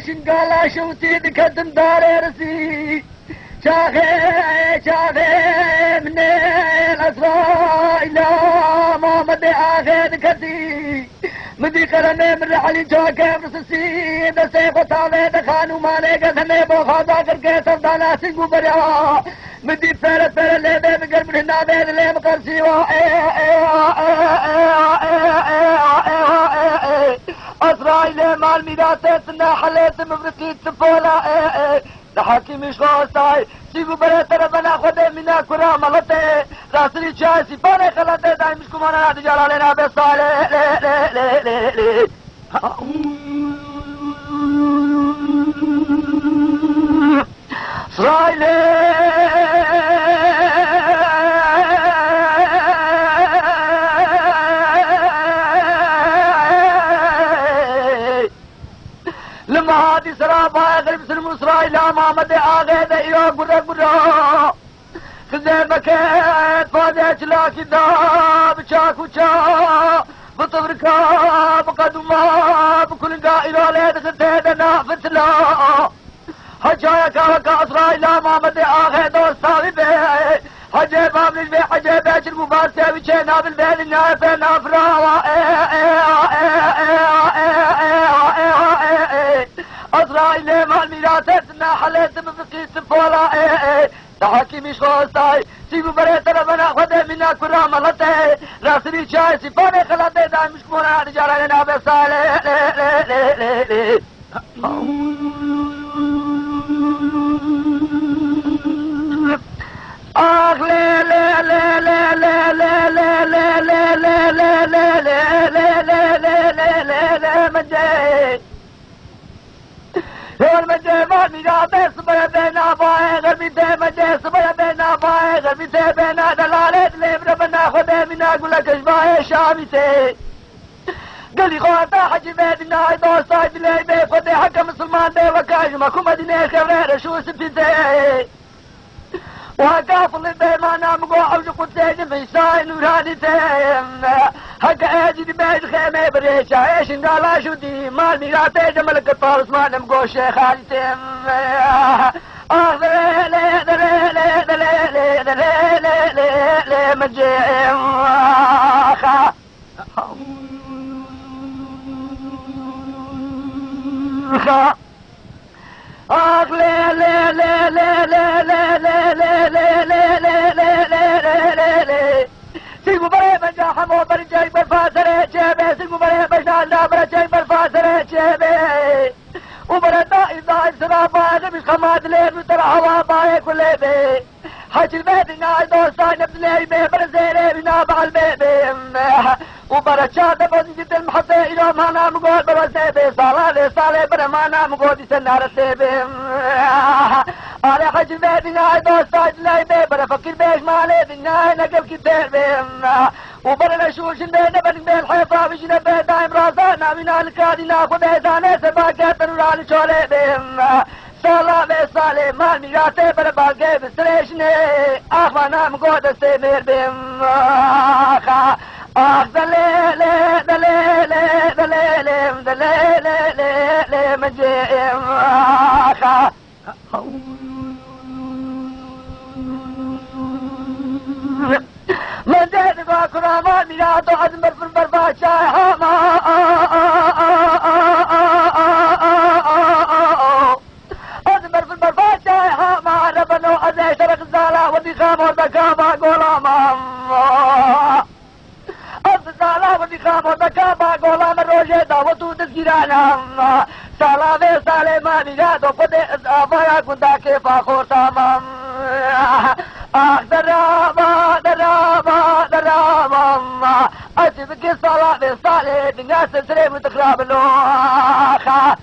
شنقالا شوتي دكتم داري رسي شاخي منين اسرائيل ما مدي اخذ كتي مدي قرني من رحلي جاكم رسسي دسيب طالي دخانو مالي قثني بوخادا كركي سردانا سنقو بريا مدي فيرت لي بي بقرب هنا بيد لي مقرسي اسرائيل مال ميراثي سنا حليت مبركي تفولا لحاكم شخصاي سيقو بري طرفنا خده منا كرا ملته راسري شاي سيباني خلطه داي مشكو مانا نتجال علينا بصالي لي لما هادي سرابا غرب سلم اسرائيل ما مدى آغي دا ايو قرى قرى خزي مكيت فادي چلاكي دا بچاكو چا بطبركا بقدوما بكلنقا ايو ليد خزي دا نافتلا حجايا كاوكا اسرائيل ما مدى آغي دا استاوي بي حجي بابل بي حجي بيش المباسي بيشي نابل بي لنايفة نافراوا اسرائيل مال ميراثتنا حليت بفقيت فولا تحكيمي شخصاي سيقو بري طرفنا خده منا كرا ملته راسري شاي سيفاني خلطه داي مشكونا رجالا لنا بصالي آخ لي لي لي لي لي لي لي لي لي لي لي لي لي لي لي لي مجي المجي ما ميراثي صبر بينا باي غربي تي مجي صبر بينا باي غربي تي بينا دلالت لي بربنا خده منا قولك اشباهي شامي تي قلي خواتا حجي بيدنا دوستاي بلي بي فتي حكا مسلمان دي وكاش ماكو مدينة خير شو سبتي تي وهكافل البي ما نام قوحوش قدسين في شاي نوراني تيم هكا اجي بيت خيمي بريشا ايش انقالا شو دي مال ميراثي جمل قطار اسمان نمقو شيخ هالي تيم اخ دلي دلي دلي دلي دلي دلي دلي مجيم آخ لي لي لي لي لي لي لي لي لي لي لي لي لي لي سيقو بري بجا حمو بري جاي برفاسر جيبي سيقو بري بجا نابر جاي برفاسر جيبي وبري دائي دائي سرابا غمش خماد ليل وتر هوا باي كل بي حج البيت ناي دوستاي نبلي بي برزيري بنا بعل بيبي وبرشاد بوزي جد المحطة إلى ما نام قول بوزي بي صالة صالة بر ما نام قول دي سنار السيبي على حج البيت ناي دوستاي دلي بي بر فكر بيش مالي دي ناي نقل كتير بي وبر نشوش البيت نبن بي الحيطة بيشنا بي دايم راسانا من الكادي ناخد ايزاني سباكات نوراني شولي بي صلاة بي صالة مال ميراثي بر باقي بسريشني اخوة نام قول دستي بي آخ دليلي دليلي دليلي دليلي مجيم آخ من جيد باكرا ما ميراتو عزمر في البرفا شاي حاما عزمر في البرفا شاي حاما ربنو عزي شرق الزالة ودي خامو دكاما قولا ماما سالا ودي خامو دكاما قولا من روجه داوتو تذكيرانا سالا في سالي ما نجاتو فدي افايا كنتا كيفا خورتا مام آخ دراما دراما دراما أجبك سالا في سالي دنيا سلسلي متخراب الوخا